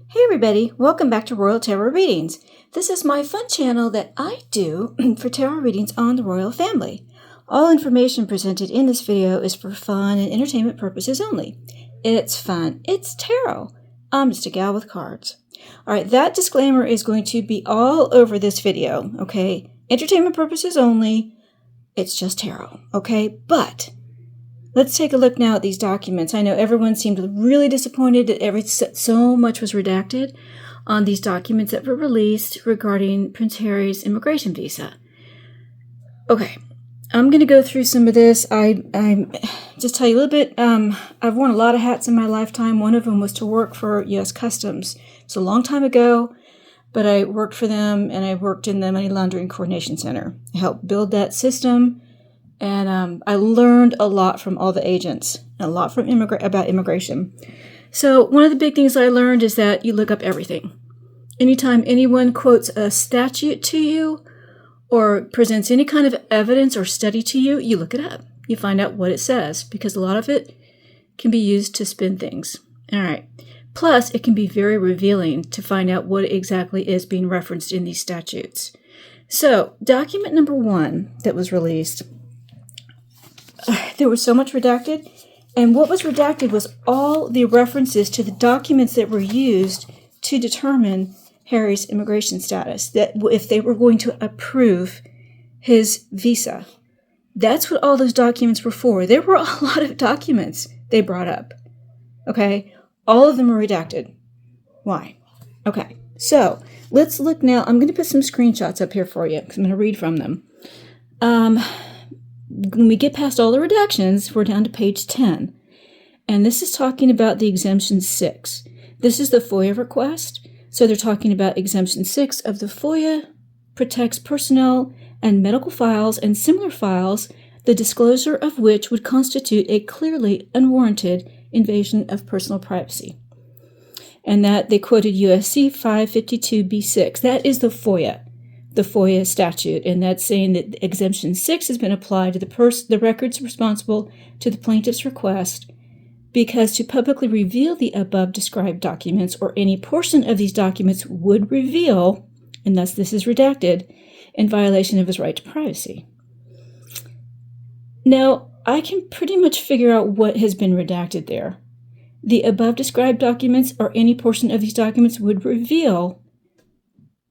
Hey everybody, welcome back to Royal Tarot Readings. This is my fun channel that I do for tarot readings on the royal family. All information presented in this video is for fun and entertainment purposes only. It's fun. It's tarot. I'm just a gal with cards. Alright, that disclaimer is going to be all over this video, okay? Entertainment purposes only. It's just tarot, okay? But let's take a look now at these documents. I know everyone seemed really disappointed that so much was redacted on these documents that were released regarding Prince Harry's immigration visa. Okay, I'm going to go through some of this. I just tell you a little bit. I've worn a lot of hats in my lifetime. One of them was to work for U.S. Customs. It's a long time ago, but I worked for them, and I worked in the Money Laundering Coordination Center. I helped build that system. And I learned a lot from all the agents, and a lot from about immigration. So one of the big things I learned is that you look up everything. Anytime anyone quotes a statute to you or presents any kind of evidence or study to you, you look it up. You find out what it says, because a lot of it can be used to spin things. All right. Plus, it can be very revealing to find out what exactly is being referenced in these statutes. So document number 1 that was released, there was so much redacted, and what was redacted was all the references to the documents that were used to determine Harry's immigration status, that if they were going to approve his visa. That's what all those documents were for. There were a lot of documents they brought up. Okay? All of them are redacted. Why? Okay, so let's look now. I'm going to put some screenshots up here for you, because I'm going to read from them. When we get past all the redactions, we're down to page 10. And this is talking about the exemption 6. This is the FOIA request. So they're talking about exemption 6 of the FOIA protects personnel and medical files and similar files, the disclosure of which would constitute a clearly unwarranted invasion of personal privacy. And that they quoted USC 552b6. That is the FOIA statute, and that's saying that exemption 6 has been applied to the records responsible to the plaintiff's request, because to publicly reveal the above described documents or any portion of these documents would reveal, and thus this is redacted, in violation of his right to privacy. Now, I can pretty much figure out what has been redacted there. The above described documents or any portion of these documents would reveal,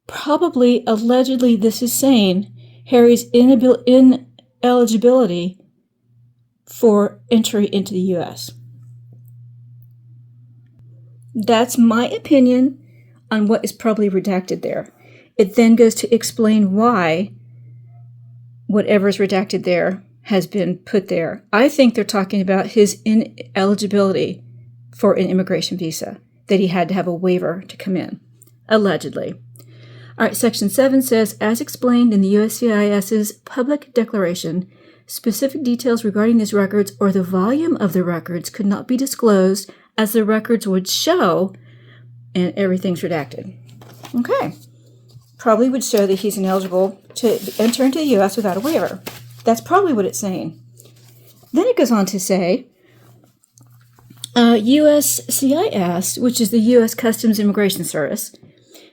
probably, allegedly, this is saying Harry's ineligibility for entry into the U.S. That's my opinion on what is probably redacted there. It then goes to explain why whatever is redacted there has been put there. I think they're talking about his ineligibility for an immigration visa, that he had to have a waiver to come in, allegedly. All right, Section 7 says, as explained in the USCIS's public declaration, specific details regarding these records or the volume of the records could not be disclosed as the records would show, and everything's redacted. Okay. Probably would show that he's ineligible to enter into the U.S. without a waiver. That's probably what it's saying. Then it goes on to say, USCIS, which is the U.S. Customs Immigration Service,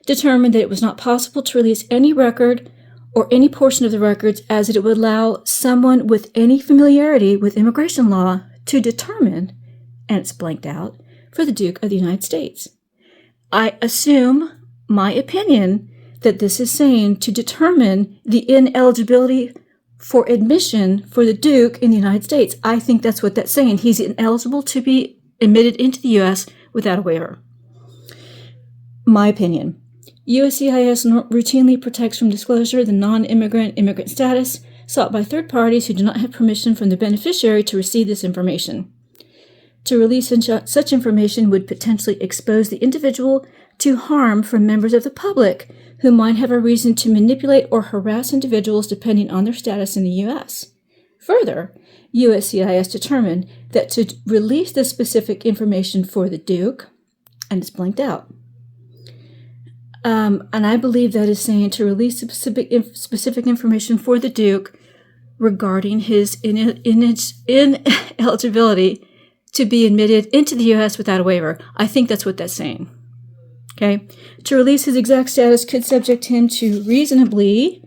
determined that it was not possible to release any record or any portion of the records, as it would allow someone with any familiarity with immigration law to determine, and it's blanked out, for the Duke of the United States. I assume, my opinion, that this is saying to determine the ineligibility for admission for the Duke in the United States. I think that's what that's saying. He's ineligible to be admitted into the U.S. without a waiver. My opinion. USCIS routinely protects from disclosure the non-immigrant immigrant status sought by third parties who do not have permission from the beneficiary to receive this information. To release such information would potentially expose the individual to harm from members of the public who might have a reason to manipulate or harass individuals depending on their status in the U.S. Further, USCIS determined that to release this specific information for the Duke, and it's blanked out, and I believe that is saying to release specific information for the Duke regarding his ineligibility to be admitted into the U.S. without a waiver. I think that's what that's saying. Okay, to release his exact status could subject him to reasonably,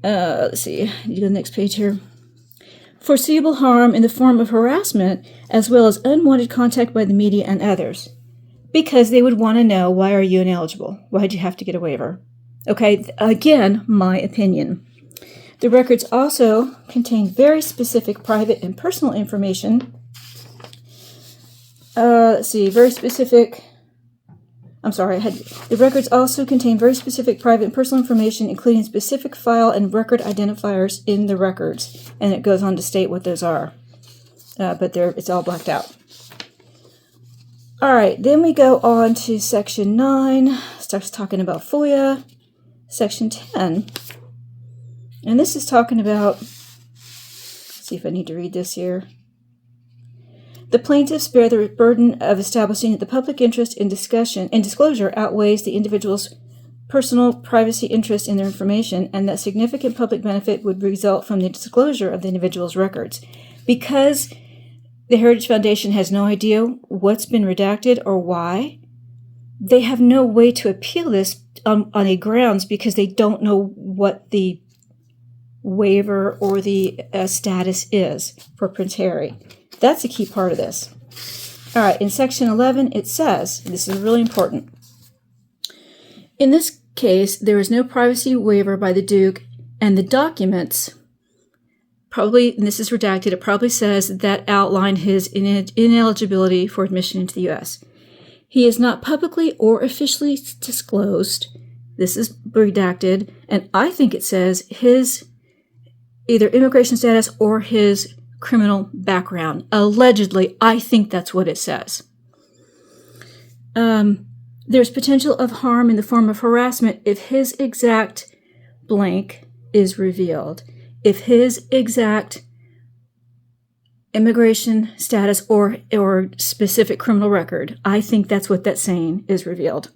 let's see, you go to the next page here, foreseeable harm in the form of harassment, as well as unwanted contact by the media and others. Because they would want to know, why are you ineligible? Why'd you have to get a waiver? Okay, again, my opinion. The records also contain very specific private and personal information. The records also contain very specific private and personal information, including specific file and record identifiers in the records. And it goes on to state what those are. But it's all blacked out. All right, then we go on to Section 9. Starts talking about FOIA. Section 10. And this is talking about, let's see if I need to read this here. The plaintiffs bear the burden of establishing that the public interest in disclosure outweighs the individual's personal privacy interest in their information, and that significant public benefit would result from the disclosure of the individual's records. Because the Heritage Foundation has no idea what's been redacted or why, they have no way to appeal this on a grounds because they don't know what the waiver or the status is for Prince Harry. That's a key part of this. All right, in Section 11, it says, this is really important. In this case, there is no privacy waiver by the Duke, and the documents, probably, and this is redacted, it probably says that outline his ineligibility for admission into the U.S. He is not publicly or officially disclosed. This is redacted, and I think it says his either immigration status or his criminal background. Allegedly, I think that's what it says. There's potential of harm in the form of harassment if his exact blank is revealed. If his exact immigration status or specific criminal record, I think that's what that's saying, is revealed.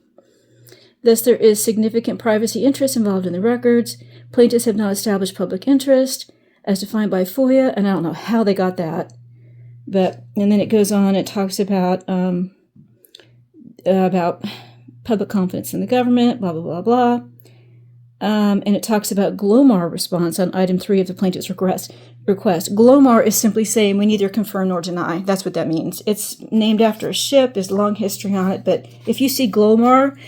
Thus, there is significant privacy interest involved in the records. Plaintiffs have not established public interest as defined by FOIA, and I don't know how they got that. And then it goes on, it talks about public confidence in the government, blah, blah, blah, blah. And it talks about GLOMAR response on item 3 of the plaintiff's request. GLOMAR is simply saying we neither confirm nor deny. That's what that means. It's named after a ship. There's a long history on it. But if you see GLOMAR,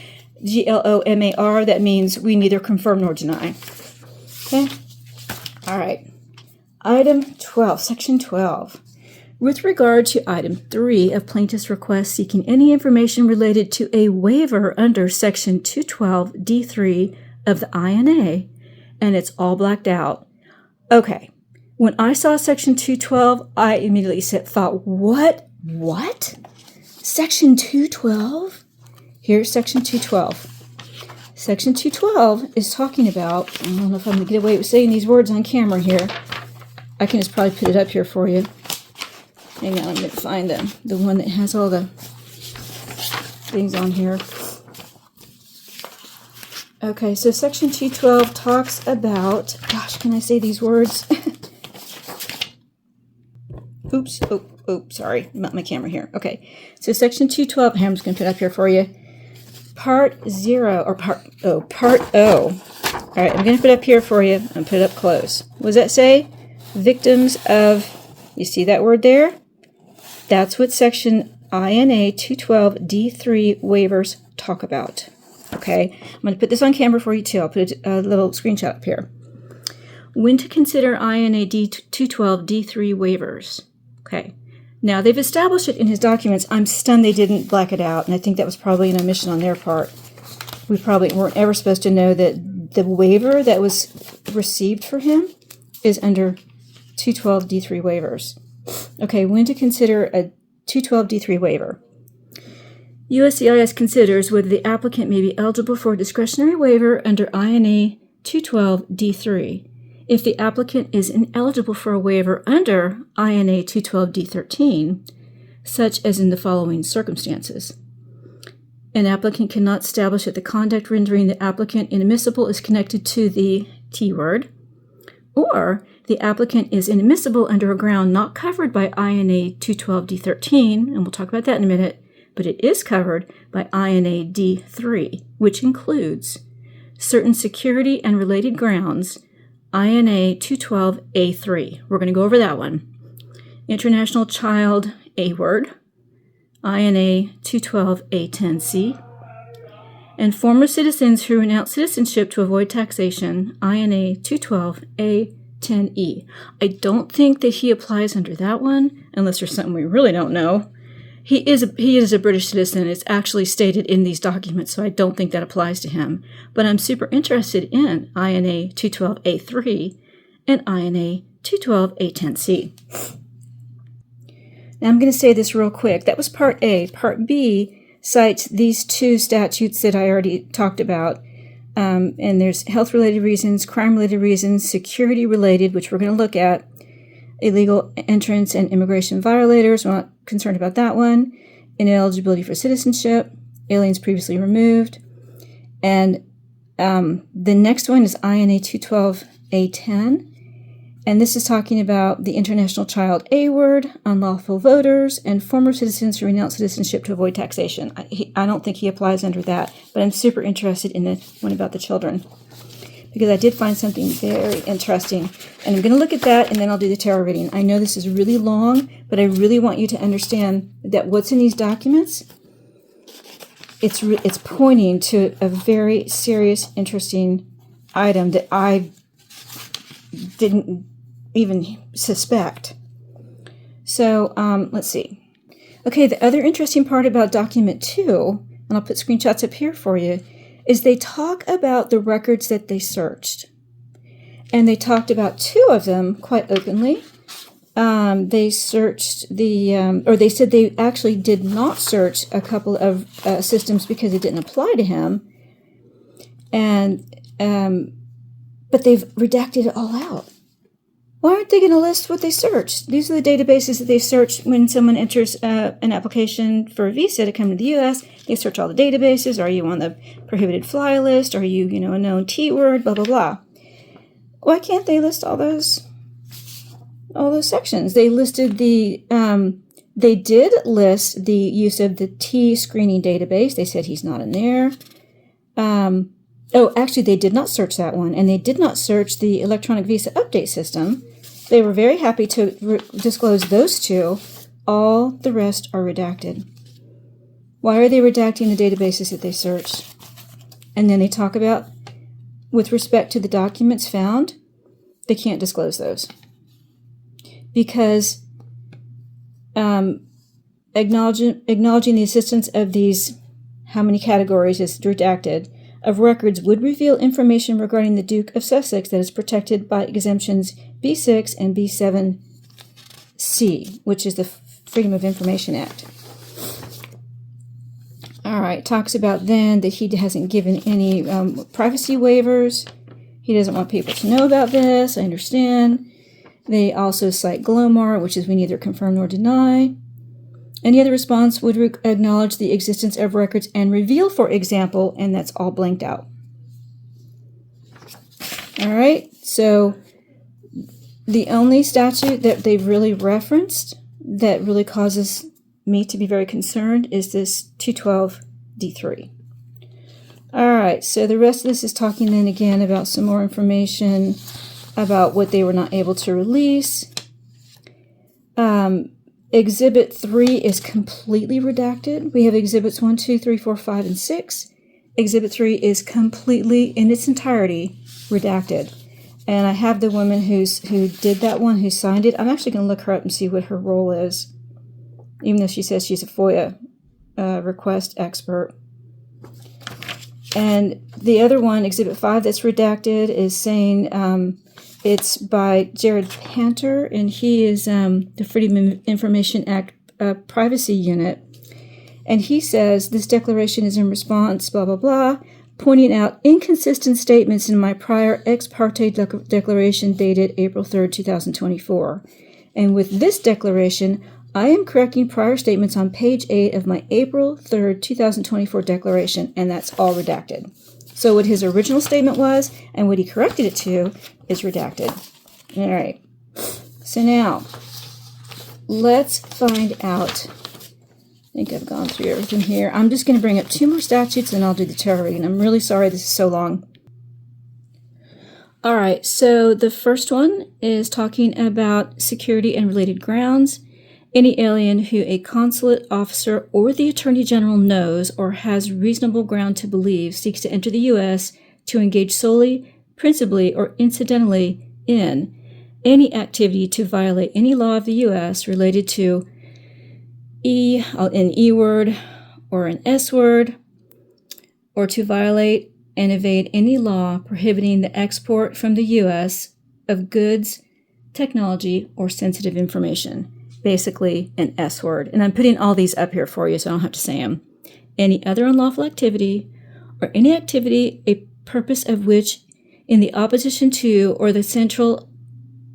GLOMAR, that means we neither confirm nor deny. Okay? All right. Item 12, Section 12. With regard to item 3 of plaintiff's request seeking any information related to a waiver under Section 212D3 of the INA, and it's all blacked out. Okay, when I saw Section 212, I immediately thought, what? Section 212? Here's Section 212. Section 212 is talking about, I don't know if I'm going to get away with saying these words on camera here. I can just probably put it up here for you. Hang on, I'm going to find the one that has all the things on here. Okay, so Section 212 talks about, gosh, can I say these words? Oops, sorry, I'm not my camera here. Okay, so Section 212, I'm just going to put it up here for you. Part O. All right, I'm going to put it up here for you. I'm going to put it up close. What does that say? Victims of, you see that word there? That's what Section INA 212D3 waivers talk about. Okay, I'm going to put this on camera for you too. I'll put a little screenshot up here. When to consider INA 212D3 waivers. Okay, now they've established it in his documents. I'm stunned they didn't black it out, and I think that was probably an omission on their part. We probably weren't ever supposed to know that the waiver that was received for him is under 212D3 waivers. Okay, when to consider a 212D3 waiver. USCIS considers whether the applicant may be eligible for a discretionary waiver under INA 212D3 if the applicant is ineligible for a waiver under INA 212D13, such as in the following circumstances. An applicant cannot establish that the conduct rendering the applicant inadmissible is connected to the T word, or the applicant is inadmissible under a ground not covered by INA 212D13, and we'll talk about that in a minute, but it is covered by INA D3, which includes certain security and related grounds, INA 212A3. We're going to go over that one. International Child A word, INA 212A10C. And former citizens who renounce citizenship to avoid taxation, INA 212A10E. I don't think that he applies under that one, unless there's something we really don't know. He is a British citizen. It's actually stated in these documents, so I don't think that applies to him. But I'm super interested in INA 212A3 and INA 212A10C. Now I'm going to say this real quick. That was Part A. Part B cites these two statutes that I already talked about. And there's health-related reasons, crime-related reasons, security-related, which we're going to look at, illegal entrants and immigration violators. We're not concerned about that one. Ineligibility for citizenship, aliens previously removed. And the next one is INA 212A10. And this is talking about the International Child A word, unlawful voters, and former citizens who renounce citizenship to avoid taxation. I don't think he applies under that, but I'm super interested in the one about the children, because I did find something very interesting. And I'm going to look at that, and then I'll do the tarot reading. I know this is really long, but I really want you to understand that what's in these documents, it's pointing to a very serious, interesting item that I didn't even suspect. So let's see. Okay, the other interesting part about document 2, and I'll put screenshots up here for you, is they talk about the records that they searched. And they talked about 2 of them quite openly. They searched or they said they actually did not search a couple of systems because it didn't apply to him. And but they've redacted it all out. Why aren't they going to list what they searched? These are the databases that they search when someone enters an application for a visa to come to the U.S. They search all the databases. Are you on the prohibited fly list? Are you, a known T word? Blah, blah, blah. Why can't they list all those sections? They listed they did list the use of the T screening database. They said he's not in there. Actually, they did not search that one, and they did not search the electronic visa update system. They were very happy to disclose those 2. All the rest are redacted. Why are they redacting the databases that they searched? And then they talk about, with respect to the documents found, they can't disclose those. Because acknowledging the existence of these, how many categories is redacted, of records would reveal information regarding the Duke of Sussex that is protected by exemptions B6 and B7C, which is the Freedom of Information Act. All right, talks about then that he hasn't given any privacy waivers. He doesn't want people to know about this. I understand. They also cite Glomar, which is we neither confirm nor deny. Any other response would acknowledge the existence of records and reveal, for example, and that's all blanked out. All right, so the only statute that they've really referenced that really causes me to be very concerned is this 212D3. All right, so the rest of this is talking then again about some more information about what they were not able to release. Exhibit 3 is completely redacted. We have exhibits 1, 2, 3, 4, 5, and 6. Exhibit 3 is completely, in its entirety, redacted. And I have the woman who did that one, who signed it. I'm actually going to look her up and see what her role is, even though she says she's a FOIA request expert. And the other one, Exhibit 5, that's redacted, is saying it's by Jared Panter, and he is the Freedom of Information Act Privacy Unit. And he says, this declaration is in response, blah, blah, blah, pointing out inconsistent statements in my prior ex parte declaration dated April 3rd, 2024. And with this declaration, I am correcting prior statements on page 8 of my April 3rd, 2024 declaration, and that's all redacted. So what his original statement was and what he corrected it to is redacted. All right. So now, let's find out I think I've gone through everything here. I'm just going to bring up 2 more statutes and I'll do the tarot reading. I'm really sorry this is so long. All right, so the first one is talking about security and related grounds. Any alien who a consulate officer or the Attorney General knows or has reasonable ground to believe seeks to enter the U.S. to engage solely, principally, or incidentally in any activity to violate any law of the U.S. related to an E word or an S word, or to violate and evade any law prohibiting the export from the U.S. of goods, technology, or sensitive information. Basically, an S word. And I'm putting all these up here for you so I don't have to say them. Any other unlawful activity, or any activity a purpose of which in the opposition to or the central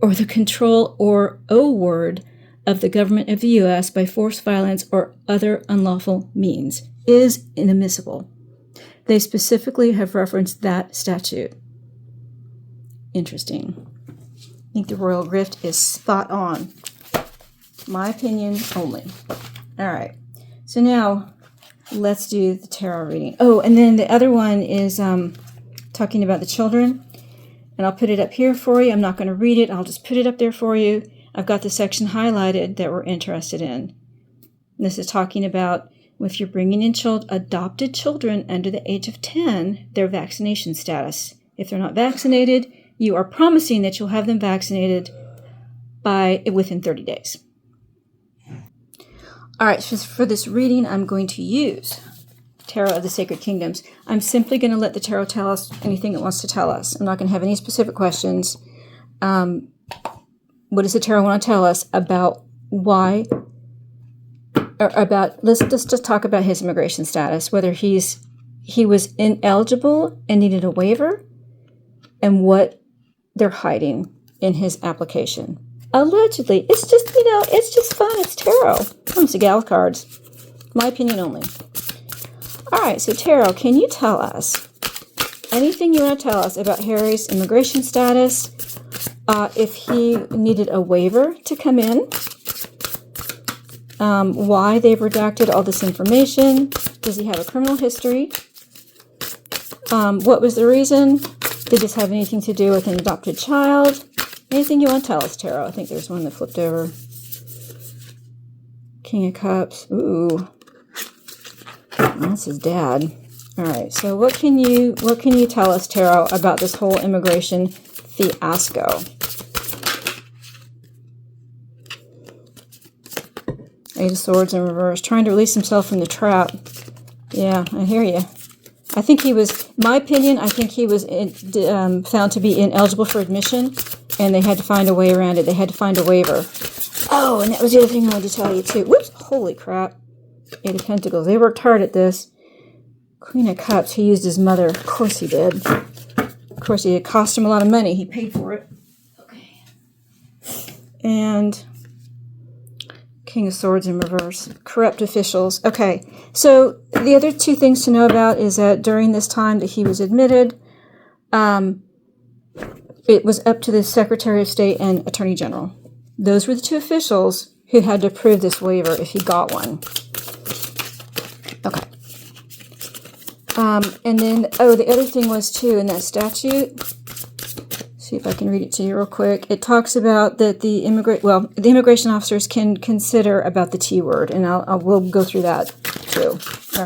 or the control or O word of the government of the U.S. by force, violence, or other unlawful means is inadmissible. They specifically have referenced that statute. Interesting. I think the Royal Rift is spot on. My opinion only. All right. So now let's do the tarot reading. Oh, and then the other one is talking about the children. And I'll put it up here for you. I'm not going to read it. I'll just put it up there for you. I've got the section highlighted that we're interested in. This is talking about if you're bringing in adopted children under the age of 10, their vaccination status. If they're not vaccinated, you are promising that you'll have them vaccinated within 30 days. All right, so for this reading, I'm going to use Tarot of the Sacred Kingdoms. I'm simply going to let the tarot tell us anything it wants to tell us. I'm not going to have any specific questions. What does the tarot want to tell us about why, or about, let's just talk about his immigration status, whether he was ineligible and needed a waiver, and what they're hiding in his application. Allegedly. It's just, it's just fun. It's tarot. Comes to gal cards. My opinion only. All right, so tarot, can you tell us anything you want to tell us about Harry's immigration status? If he needed a waiver to come in, why they've redacted all this information, does he have a criminal history, what was the reason, did this have anything to do with an adopted child, anything you want to tell us, Tarot? I think there's one that flipped over. King of Cups, ooh, that's his dad. All right, so what can you tell us, Tarot, about this whole immigration fiasco? Eight of Swords in reverse, trying to release himself from the trap. Yeah, I hear you. I think he was, my opinion, I think he was found to be ineligible for admission, and they had to find a way around it. They had to find a waiver. Oh, and that was the other thing I wanted to tell you, too. Whoops, holy crap. Eight of Pentacles. They worked hard at this. Queen of Cups, he used his mother. Of course he did. Of course, it cost him a lot of money. He paid for it. Okay. And King of Swords in reverse. Corrupt officials. Okay, so the other 2 things to know about is that during this time that he was admitted, it was up to the Secretary of State and Attorney General. Those were the 2 officials who had to approve this waiver if he got one. Okay. And then, the other thing was, too, in that statute, see if I can read it to you real quick. It talks about that the immigration officers can consider about the T word, and we'll go through that, too. All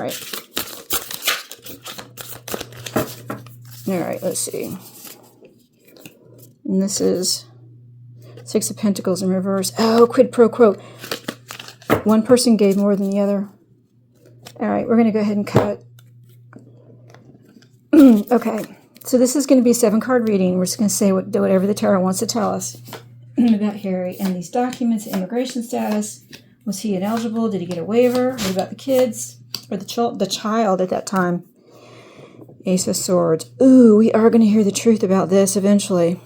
right, let's see. And this is Six of Pentacles in reverse. Oh, quid pro quo. One person gave more than the other. All right, we're going to go ahead and cut. Okay, so this is going to be a 7-card reading. We're just going to say whatever the tarot wants to tell us about Harry and these documents, immigration status. Was he ineligible? Did he get a waiver? What about the kids? Or the child at that time? Ace of Swords. Ooh, we are going to hear the truth about this eventually.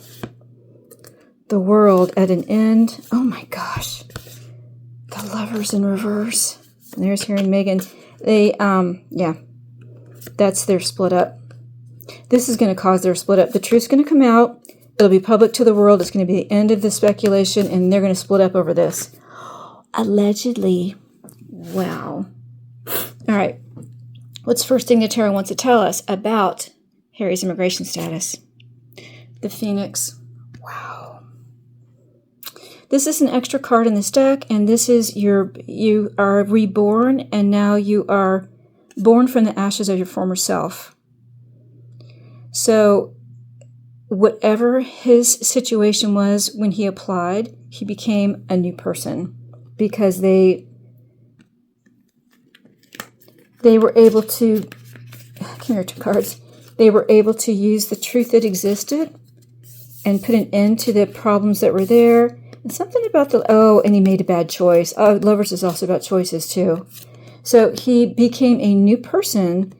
The world at an end. Oh my gosh. The Lovers in reverse. And there's Harry and Meghan. They, yeah. That's their split up. This is going to cause their split up. The truth's going to come out. It'll be public to the world. It's going to be the end of the speculation, and they're going to split up over this. Allegedly. Wow. All right. What's the first thing the tarot wants to tell us about Harry's immigration status? The Phoenix. Wow. This is an extra card in this deck, and this is you are reborn, and now you are born from the ashes of your former self. So whatever his situation was when he applied, he became a new person because they were able to, come here, 2 cards, they were able to use the truth that existed and put an end to the problems that were there. And something about and he made a bad choice. Lovers is also about choices too. So he became a new person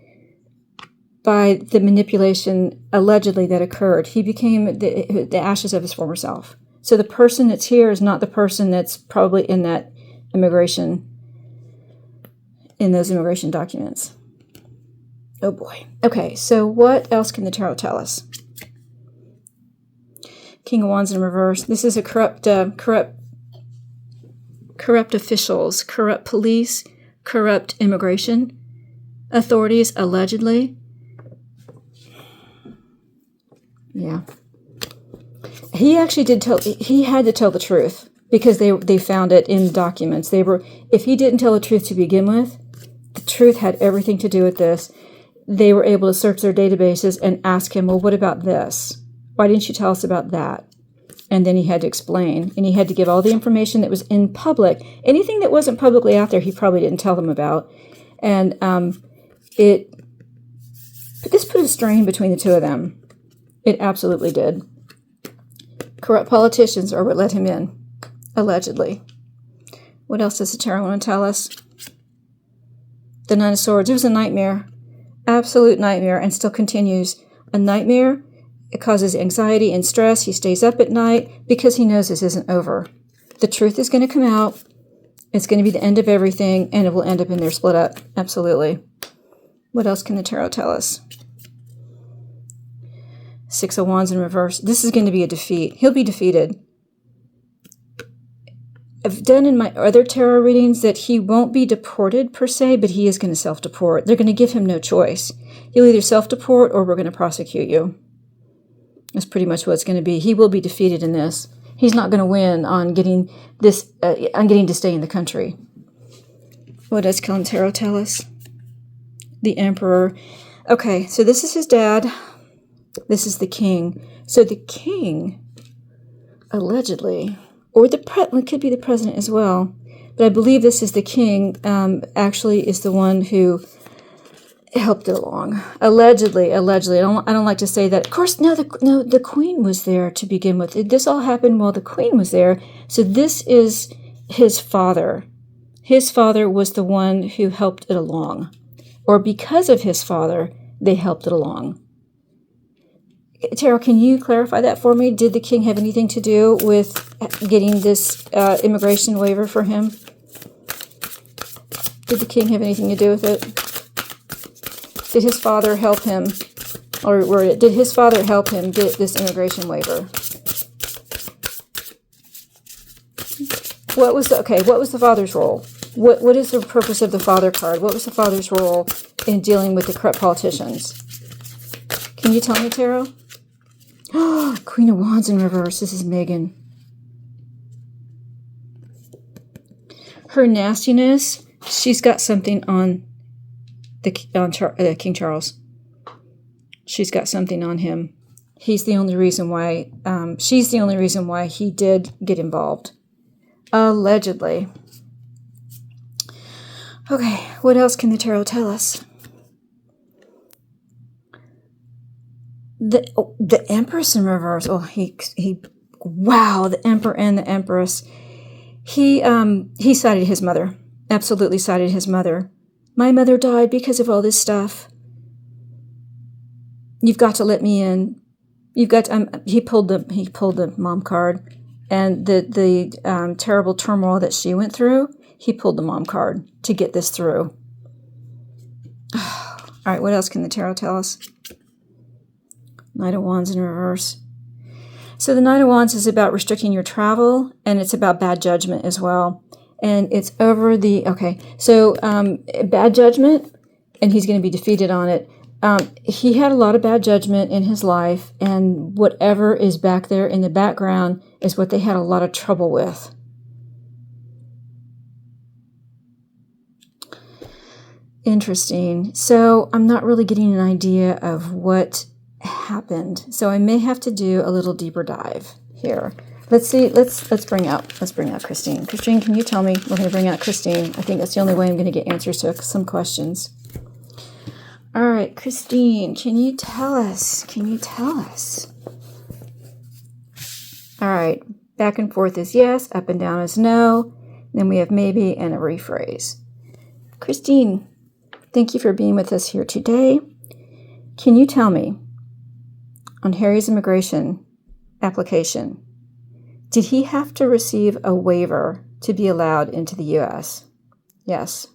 by the manipulation allegedly that occurred. He became the ashes of his former self. So the person that's here is not the person that's probably in those immigration documents. Oh boy. Okay, so what else can the tarot tell us? King of Wands in reverse. This is a corrupt officials, corrupt police, corrupt immigration authorities, allegedly. Yeah. He actually he had to tell the truth because they found it in documents. If he didn't tell the truth to begin with, the truth had everything to do with this. They were able to search their databases and ask him, well, what about this? Why didn't you tell us about that? And then he had to explain, and he had to give all the information that was in public. Anything that wasn't publicly out there, he probably didn't tell them about. And this put a strain between the two of them. It absolutely did. Corrupt politicians are what let him in, allegedly. What else does the tarot want to tell us? The Nine of Swords. It was a nightmare. Absolute nightmare, and still continues. A nightmare. It causes anxiety and stress. He stays up at night because he knows this isn't over. The truth is going to come out. It's going to be the end of everything, and it will end up in their split up. Absolutely. What else can the tarot tell us? 6 of Wands in reverse. This is going to be a defeat. He'll be defeated. I've done in my other tarot readings that he won't be deported per se, but he is going to self-deport. They're going to give him no choice. He'll either self-deport or we're going to prosecute you. That's pretty much what it's going to be. He will be defeated in this. He's not going to win on getting this, on getting to stay in the country. What does Kellan Tarot tell us? The Emperor. Okay, so this is his dad. This is the king. So the king, allegedly, or it could be the president as well, but I believe this is the king, actually is the one who helped it along. Allegedly. I don't like to say that. Of course, the queen was there to begin with. This all happened while the queen was there. So this is his father. His father was the one who helped it along. Or because of his father, they helped it along. Tarot, can you clarify that for me? Did the king have anything to do with getting this immigration waiver for him? Did the king have anything to do with it? Did his father help him, or did his father help him get this immigration waiver? What was the father's role? What is the purpose of the father card? What was the father's role in dealing with the corrupt politicians? Can you tell me, Tarot? Queen of Wands in reverse. This is Meghan. Her nastiness, she's got something on King Charles. She's got something on him. He's the only reason why, she's the only reason why he did get involved. Allegedly. Okay, what else can the tarot tell us? The Empress in reverse. Oh, wow, the Emperor and the Empress. He cited his mother. Absolutely cited his mother. My mother died because of all this stuff. You've got to let me in. You've got to, he pulled the mom card, and the terrible turmoil that she went through. He pulled the mom card to get this through. All right, what else can the tarot tell us? Knight of Wands in reverse. So the Knight of Wands is about restricting your travel, and it's about bad judgment as well. and it's over the, okay, so bad judgment, and he's going to be defeated on it. He had a lot of bad judgment in his life, and whatever is back there in the background is what they had a lot of trouble with. Interesting. So I'm not really getting an idea of what happened. So I may have to do a little deeper dive here. Let's see. Let's bring out Christine. Christine, can you tell me? We're going to bring out Christine. I think that's the only way I'm going to get answers to some questions. All right, Christine, can you tell us? Can you tell us? All right, back and forth is yes, up and down is no. Then we have maybe and a rephrase. Christine, thank you for being with us here today. Can you tell me, on Harry's immigration application, did he have to receive a waiver to be allowed into the U.S.? Yes.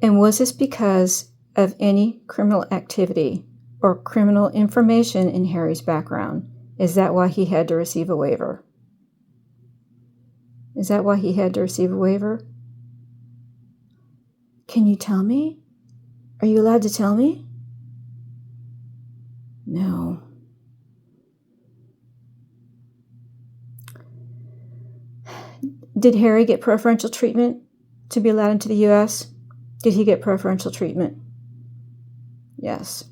And was this because of any criminal activity or criminal information in Harry's background? Is that why he had to receive a waiver? Is that why he had to receive a waiver? Can you tell me? Are you allowed to tell me? No. Did Harry get preferential treatment to be allowed into the U.S.? Did he get preferential treatment? Yes.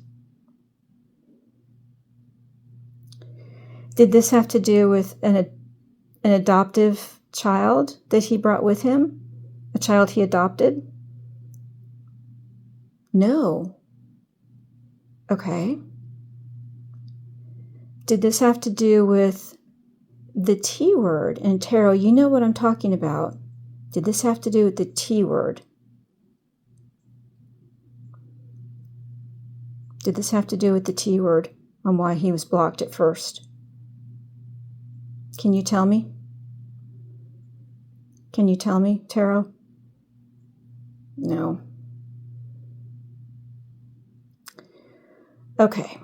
Did this have to do with an adoptive child that he brought with him? A child he adopted? No. Okay. Did this have to do with the T word? And tarot, you know what I'm talking about. Did this have to do with the T word? Did this have to do with the T word on why he was blocked at first? Can you tell me? Can you tell me, tarot? No. Okay.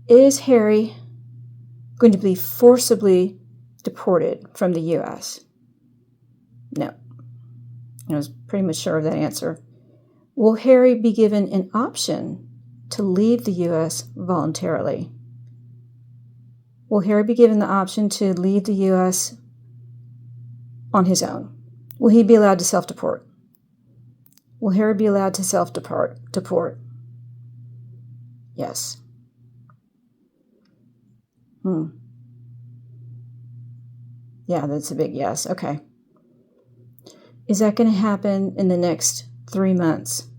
Is Harry going to be forcibly deported from the U.S.? No. I was pretty much sure of that answer. Will Harry be given an option to leave the U.S. voluntarily? Will Harry be given the option to leave the U.S. on his own? Will he be allowed to self-deport? Will Harry be allowed to self-deport? Yes. Yeah, that's a big yes. Okay. Is that going to happen in the next 3 months?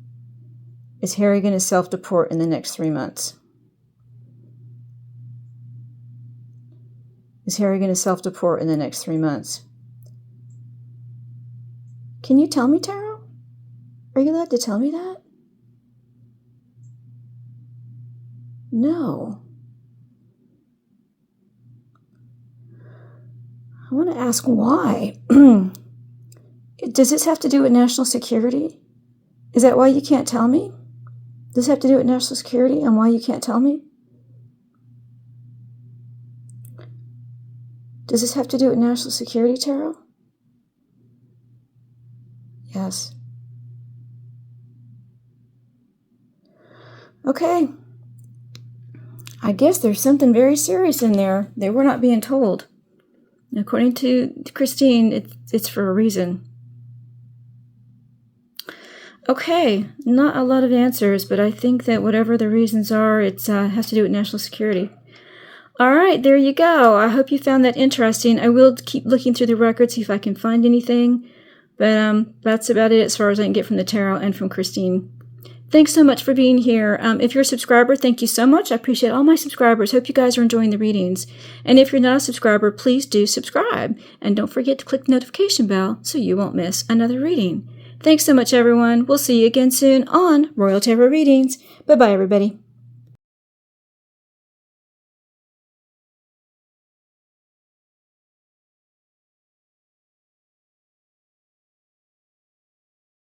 Is Harry going to self-deport in the next 3 months? Is Harry going to self-deport in the next 3 months? Can you tell me, tarot? Are you allowed to tell me that? No. I want to ask why. Does this have to do with national security? Is that why you can't tell me? Does this have to do with national security and why you can't tell me? Does this have to do with national security, tarot? Yes. Okay. I guess there's something very serious in there that we're not being told. According to Christine, it's for a reason. Okay, not a lot of answers, but I think that whatever the reasons are, it has to do with national security. All right, there you go. I hope you found that interesting. I will keep looking through the records, see if I can find anything. But that's about it as far as I can get from the tarot and from Christine. Thanks so much for being here. If you're a subscriber, thank you so much. I appreciate all my subscribers. Hope you guys are enjoying the readings. And if you're not a subscriber, please do subscribe. And don't forget to click the notification bell so you won't miss another reading. Thanks so much, everyone. We'll see you again soon on Royal Tarot Readings. Bye-bye, everybody.